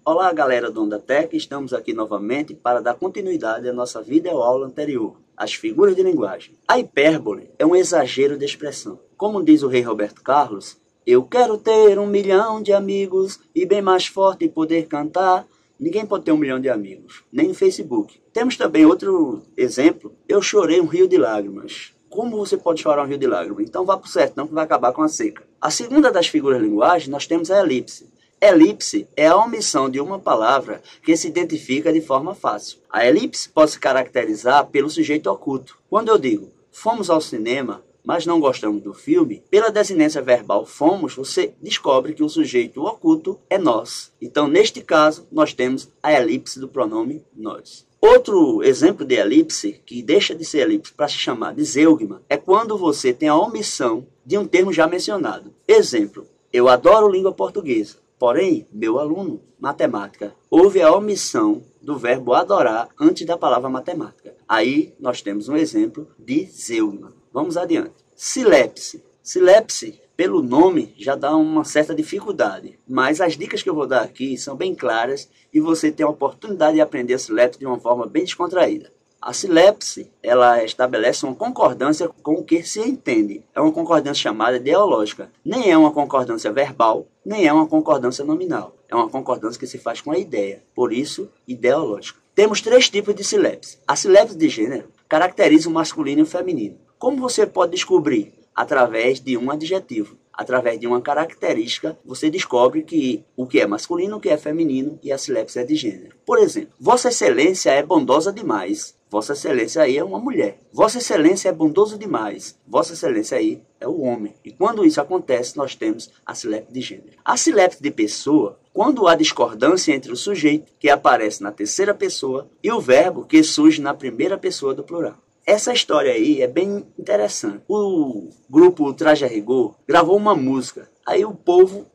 Olá galera do Onda Tech, estamos aqui novamente para dar continuidade à nossa videoaula anterior, as figuras de linguagem. A hipérbole é um exagero de expressão. Como diz o rei Roberto Carlos, eu quero ter 1 milhão de amigos e bem mais forte poder cantar. Ninguém pode ter 1 milhão de amigos, nem no Facebook. Temos também outro exemplo, eu chorei um rio de lágrimas. Como você pode chorar um rio de lágrimas? Então vá para o sertão que vai acabar com a seca. A segunda das figuras de linguagem, nós temos a elipse. Elipse é a omissão de uma palavra que se identifica de forma fácil. A elipse pode se caracterizar pelo sujeito oculto. Quando eu digo, fomos ao cinema, mas não gostamos do filme, pela desinência verbal fomos, você descobre que o sujeito oculto é nós. Então, neste caso, nós temos a elipse do pronome nós. Outro exemplo de elipse, que deixa de ser elipse para se chamar de zeugma, é quando você tem a omissão de um termo já mencionado. Exemplo, eu adoro língua portuguesa, porém, meu aluno, matemática. Houve a omissão do verbo adorar antes da palavra matemática. Aí nós temos um exemplo de zeugma. Vamos adiante. Silepse. Silepse, pelo nome, já dá uma certa dificuldade. Mas as dicas que eu vou dar aqui são bem claras e você tem a oportunidade de aprender a silepse de uma forma bem descontraída. A silepse, ela estabelece uma concordância com o que se entende. É uma concordância chamada ideológica. Nem é uma concordância verbal, nem é uma concordância nominal. É uma concordância que se faz com a ideia. Por isso, ideológica. Temos 3 tipos de silepse. A silepse de gênero caracteriza o masculino e o feminino. Como você pode descobrir? Através de um adjetivo. Através de uma característica, você descobre que o que é masculino, o que é feminino e a silepse é de gênero. Por exemplo, Vossa Excelência é bondosa demais. Vossa Excelência aí é uma mulher. Vossa Excelência é bondoso demais. Vossa Excelência aí é o homem. E quando isso acontece, nós temos a silepse de gênero. A silepse de pessoa, quando há discordância entre o sujeito, que aparece na terceira pessoa, e o verbo, que surge na primeira pessoa do plural. Essa história aí é bem interessante. O grupo Traje a Rigor gravou uma música. Aí o povo,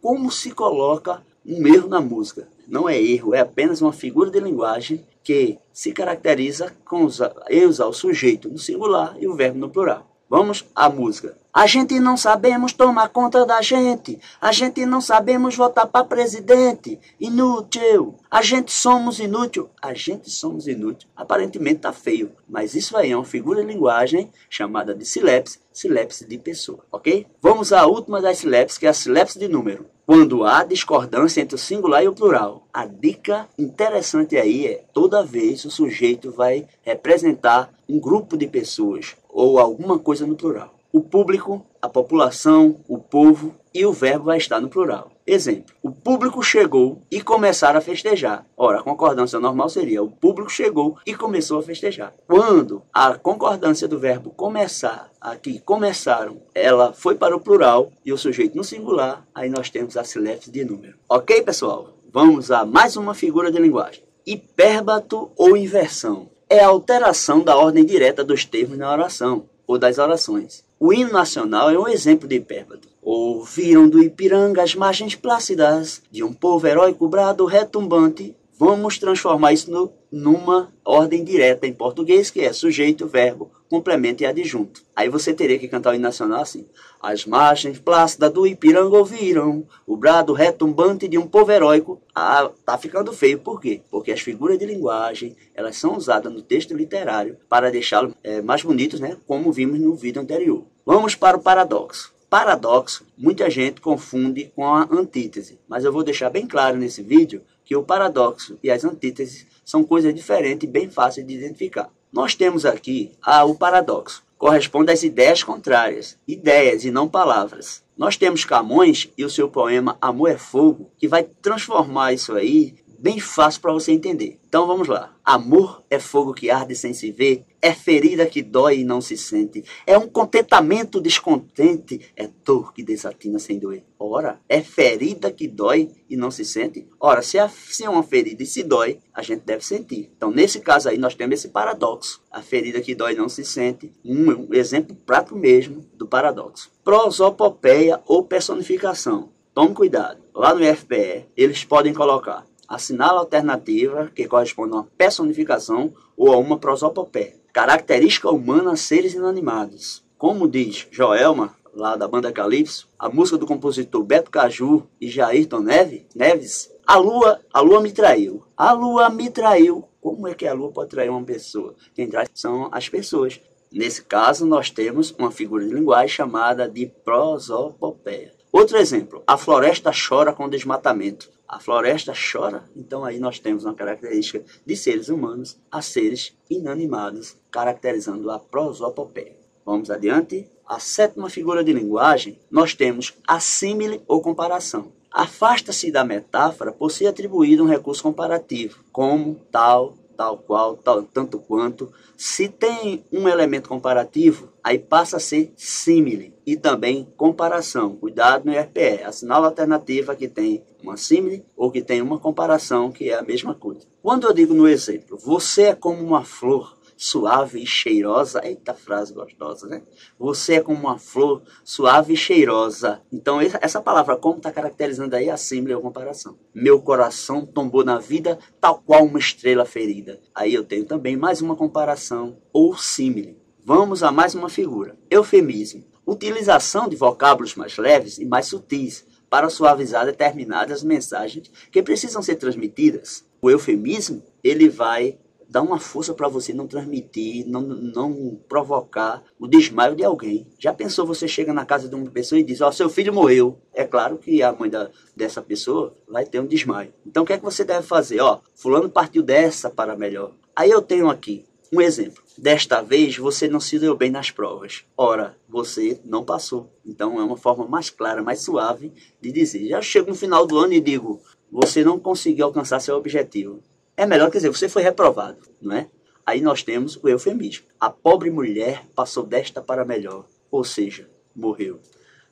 como se coloca um erro na música? Não é erro, é apenas uma figura de linguagem que se caracteriza com usar o sujeito no singular e o verbo no plural. Vamos à música. A gente não sabemos tomar conta da gente. A gente não sabemos votar para presidente. Inútil. A gente somos inútil. A gente somos inútil. Aparentemente tá feio. Mas isso aí é uma figura de linguagem chamada de silepse. Silepse de pessoa. Ok? Vamos à última das silepses, que é a silepse de número. Quando há discordância entre o singular e o plural. A dica interessante aí é, toda vez o sujeito vai representar um grupo de pessoas ou alguma coisa no plural. O público, a população, o povo e o verbo vai estar no plural. Exemplo, o público chegou e começaram a festejar. Ora, a concordância normal seria o público chegou e começou a festejar. Quando a concordância do verbo começar, aqui começaram, ela foi para o plural e o sujeito no singular, aí nós temos a silepse de número. Ok, pessoal? Vamos a mais uma figura de linguagem. Hipérbato ou inversão. É a alteração da ordem direta dos termos na oração ou das orações. O hino nacional é um exemplo de hipérbato. Ouviram do Ipiranga as margens plácidas de um povo heróico brado retumbante. Vamos transformar isso numa ordem direta em português, que é sujeito, verbo, complemento e adjunto. Aí você teria que cantar o hino nacional assim. As margens plácidas do Ipiranga ouviram o brado retumbante de um povo heróico. Ah, tá ficando feio. Por quê? Porque as figuras de linguagem, elas são usadas no texto literário para deixá-los mais bonitos, né? Como vimos no vídeo anterior. Vamos para o paradoxo. Paradoxo, muita gente confunde com a antítese. Mas eu vou deixar bem claro nesse vídeo que o paradoxo e as antíteses são coisas diferentes e bem fáceis de identificar. Nós temos aqui o paradoxo. Corresponde às ideias contrárias, ideias e não palavras. Nós temos Camões e o seu poema Amor é Fogo, que vai transformar isso aí bem fácil para você entender. Então vamos lá. Amor é fogo que arde sem se ver, é ferida que dói e não se sente, é um contentamento descontente, é dor que desatina sem doer. Ora, é ferida que dói e não se sente? Ora, se é uma ferida e se dói, a gente deve sentir. Então, nesse caso aí, nós temos esse paradoxo. A ferida que dói e não se sente, um exemplo prático mesmo do paradoxo. Prosopopeia ou personificação. Tome cuidado. Lá no IFPE, eles podem colocar assinala a alternativa, que corresponde a uma personificação ou a uma prosopopeia. Característica humana a seres inanimados. Como diz Joelma, lá da banda Calypso, a música do compositor Beto Caju e Jairton Neves, A lua me traiu. A lua me traiu. Como é que a lua pode trair uma pessoa? Quem trai são as pessoas. Nesse caso, nós temos uma figura de linguagem chamada de prosopopeia. Outro exemplo, a floresta chora com desmatamento. A floresta chora, então aí nós temos uma característica de seres humanos a seres inanimados, caracterizando a prosopopeia. Vamos adiante. A sétima figura de linguagem, nós temos a símile ou comparação. Afasta-se da metáfora por ser atribuído um recurso comparativo, como tal, tal qual, tal, tanto quanto. Se tem um elemento comparativo, aí passa a ser símile e também comparação. Cuidado no IRPE, assinala a alternativa que tem uma símile ou que tem uma comparação, que é a mesma coisa. Quando eu digo no exemplo, você é como uma flor suave e cheirosa, eita frase gostosa, né? Você é como uma flor suave e cheirosa. Então essa palavra como está caracterizando aí a símile ou comparação. Meu coração tombou na vida tal qual uma estrela ferida. Aí eu tenho também mais uma comparação ou símile. Vamos a mais uma figura. Eufemismo. Utilização de vocábulos mais leves e mais sutis para suavizar determinadas mensagens que precisam ser transmitidas. O eufemismo, ele vai dá uma força para você não transmitir, não provocar o desmaio de alguém. Já pensou, você chega na casa de uma pessoa e diz, ó, seu filho morreu. É claro que a mãe dessa pessoa vai ter um desmaio. Então o que é que você deve fazer? Ó, fulano partiu dessa para melhor. Aí eu tenho aqui um exemplo. Desta vez você não se deu bem nas provas. Ora, você não passou. Então é uma forma mais clara, mais suave de dizer. Já chego no final do ano e digo, você não conseguiu alcançar seu objetivo. É melhor, quer dizer, você foi reprovado, não é? Aí nós temos o eufemismo. A pobre mulher passou desta para melhor, ou seja, morreu.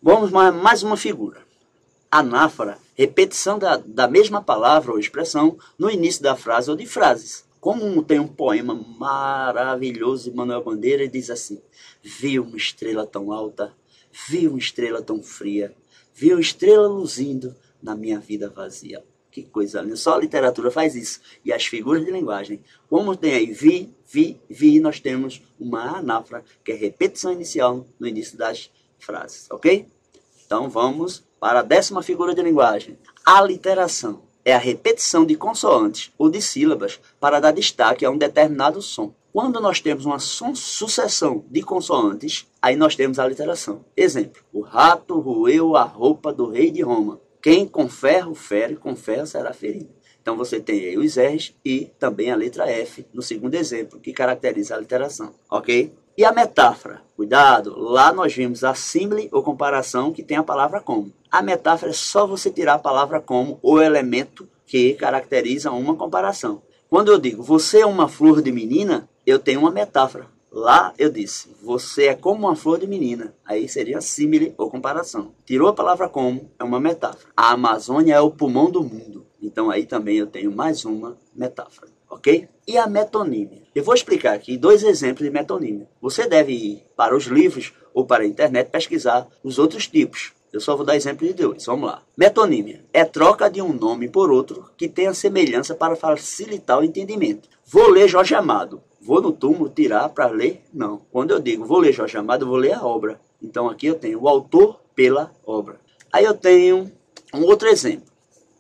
Vamos mais uma figura. Anáfora, repetição da mesma palavra ou expressão no início da frase ou de frases. Como tem um poema maravilhoso de Manuel Bandeira, ele diz assim, vi uma estrela tão alta, vi uma estrela tão fria, vi uma estrela luzindo na minha vida vazia. Que coisa linda, só a literatura faz isso. E as figuras de linguagem, como tem aí vi, nós temos uma anáfora, que é repetição inicial no início das frases, ok? Então vamos para a 10ª figura de linguagem. Aliteração é a repetição de consoantes ou de sílabas para dar destaque a um determinado som. Quando nós temos uma sucessão de consoantes, aí nós temos a aliteração. Exemplo, o rato roeu a roupa do rei de Roma. Quem com ferro fere, com ferro será ferido. Então você tem aí os R's e também a letra F no segundo exemplo, que caracteriza a literação, ok? E a metáfora? Cuidado, lá nós vimos a símile ou comparação que tem a palavra como. A metáfora é só você tirar a palavra como o elemento que caracteriza uma comparação. Quando eu digo, você é uma flor de menina, eu tenho uma metáfora. Lá eu disse, você é como uma flor de menina. Aí seria símile ou comparação. Tirou a palavra como, é uma metáfora. A Amazônia é o pulmão do mundo. Então aí também eu tenho mais uma metáfora, ok? E a metonímia? Eu vou explicar aqui 2 exemplos de metonímia. Você deve ir para os livros ou para a internet pesquisar os outros tipos. Eu só vou dar exemplo de 2. Vamos lá. Metonímia é troca de um nome por outro que tenha semelhança para facilitar o entendimento. Vou ler Jorge Amado. Vou no túmulo tirar para ler? Não. Quando eu digo vou ler Jorge Amado, eu vou ler a obra. Então aqui eu tenho o autor pela obra. Aí eu tenho um outro exemplo.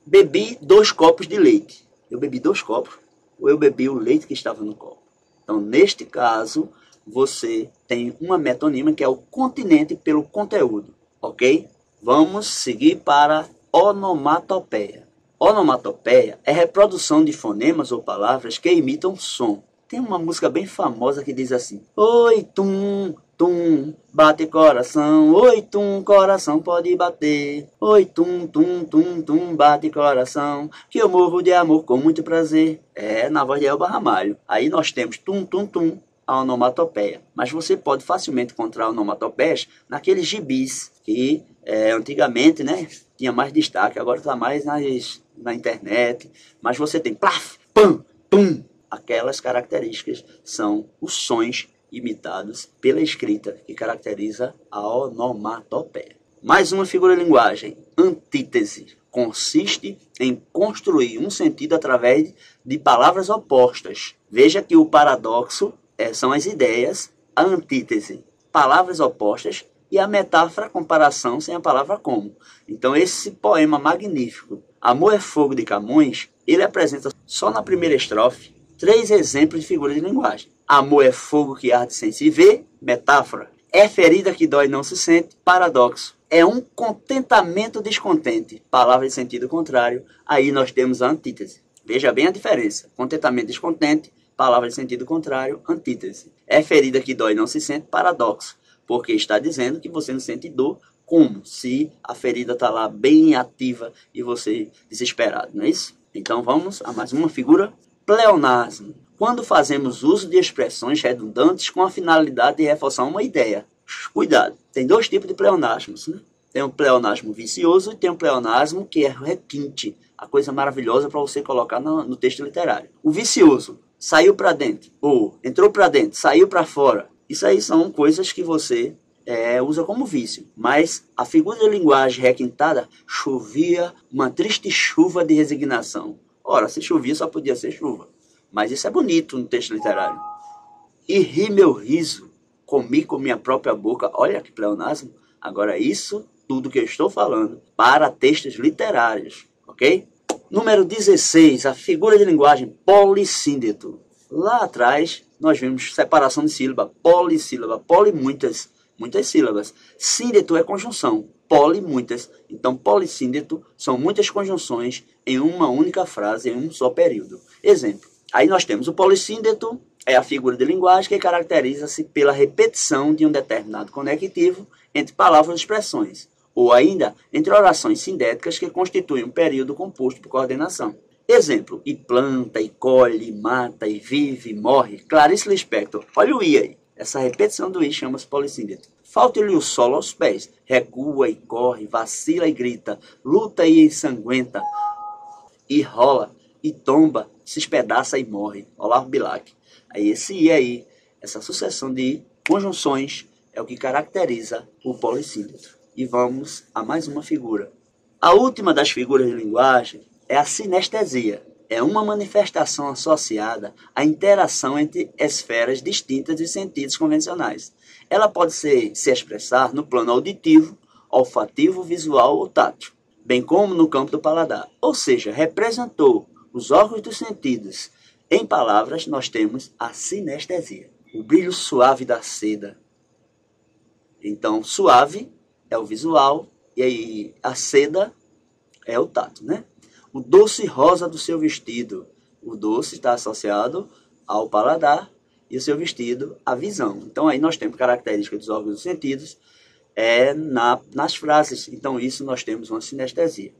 Bebi 2 copos de leite. Eu bebi 2 copos ou eu bebi o leite que estava no copo? Então, neste caso, você tem uma metonímia que é o continente pelo conteúdo. Ok? Vamos seguir para onomatopeia. Onomatopeia é reprodução de fonemas ou palavras que imitam som. Tem uma música bem famosa que diz assim: oi, tum, tum, bate coração. Oi, tum, coração pode bater. Oi, tum, tum, tum, tum, bate coração. Que eu morro de amor com muito prazer. É na voz de Elba Ramalho. Aí nós temos tum, tum, tum, a onomatopeia. Mas você pode facilmente encontrar onomatopeias naqueles gibis que antigamente, né, tinha mais destaque. Agora está mais na internet. Mas você tem plaf, pam, tum. Aquelas características são os sons imitados pela escrita, que caracteriza a onomatopeia. Mais uma figura de linguagem, antítese. Consiste em construir um sentido através de palavras opostas. Veja que o paradoxo são as ideias, a antítese. Palavras opostas e a metáfora, comparação sem a palavra como. Então esse poema magnífico, Amor é Fogo de Camões, ele apresenta só na primeira estrofe 3 exemplos de figura de linguagem. Amor é fogo que arde sem se ver, metáfora. É ferida que dói e não se sente, paradoxo. É um contentamento descontente, palavra de sentido contrário. Aí nós temos a antítese. Veja bem a diferença. Contentamento descontente, palavra de sentido contrário, antítese. É ferida que dói e não se sente, paradoxo. Porque está dizendo que você não sente dor, como se a ferida está lá bem ativa e você desesperado, não é isso? Então vamos a mais uma figura. Pleonasmo. Quando fazemos uso de expressões redundantes com a finalidade de reforçar uma ideia. Cuidado, tem 2 tipos de pleonasmos, né? Tem um pleonasmo vicioso e tem um pleonasmo que é requinte, a coisa maravilhosa para você colocar no texto literário. O vicioso, saiu para dentro, ou entrou para dentro, saiu para fora. Isso aí são coisas que você usa como vício. Mas a figura de linguagem requintada, chovia uma triste chuva de resignação. Ora, se chovia só podia ser chuva. Mas isso é bonito no texto literário. E ri meu riso, comi com minha própria boca. Olha que pleonasmo. Agora isso, tudo que eu estou falando, para textos literários. Ok? Número 16, a figura de linguagem polissíndeto. Lá atrás, nós vimos separação de sílaba, polissílaba, poli muitas sílabas. Síndeto é conjunção, poli muitas. Então, polissíndeto são muitas conjunções em uma única frase, em um só período. Exemplo, aí nós temos o polissíndeto, é a figura de linguagem que caracteriza-se pela repetição de um determinado conectivo entre palavras ou expressões, ou ainda entre orações sindéticas que constituem um período composto por coordenação. Exemplo, e planta, e colhe, e mata, e vive, e morre. Clarice Lispector, olha o i aí. Essa repetição do i chama-se polissíndeto. Falta-lhe o solo aos pés. Recua e corre, vacila e grita, luta e ensanguenta, e rola, e tomba, se espedaça e morre. Olavo Bilac. Aí esse i aí, essa sucessão de conjunções, é o que caracteriza o polissíndeto. E vamos a mais uma figura. A última das figuras de linguagem é a sinestesia. É uma manifestação associada à interação entre esferas distintas de sentidos convencionais. Ela pode se expressar no plano auditivo, olfativo, visual ou tátil, bem como no campo do paladar. Ou seja, representou os órgãos dos sentidos. Em palavras, nós temos a sinestesia. O brilho suave da seda. Então, suave é o visual e aí a seda é o tato, né? O doce rosa do seu vestido. O doce está associado ao paladar e o seu vestido à visão. Então aí nós temos características dos órgãos dos sentidos nas frases. Então isso nós temos uma sinestesia.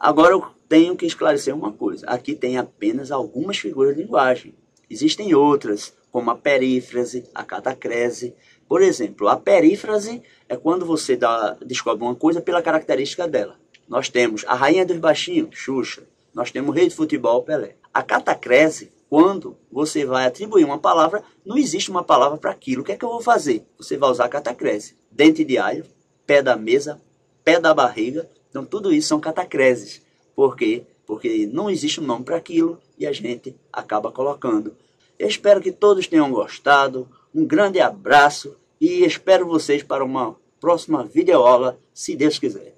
Agora eu tenho que esclarecer uma coisa. Aqui tem apenas algumas figuras de linguagem. Existem outras, como a perífrase, a catacrese. Por exemplo, a perífrase é quando você descobre uma coisa pela característica dela. Nós temos a rainha dos baixinhos, Xuxa. Nós temos o rei de futebol, Pelé. A catacrese, quando você vai atribuir uma palavra, não existe uma palavra para aquilo. O que é que eu vou fazer? Você vai usar a catacrese. Dente de alho, pé da mesa, pé da barriga. Então tudo isso são catacreses. Por quê? Porque não existe um nome para aquilo e a gente acaba colocando. Eu espero que todos tenham gostado. Um grande abraço e espero vocês para uma próxima videoaula, se Deus quiser.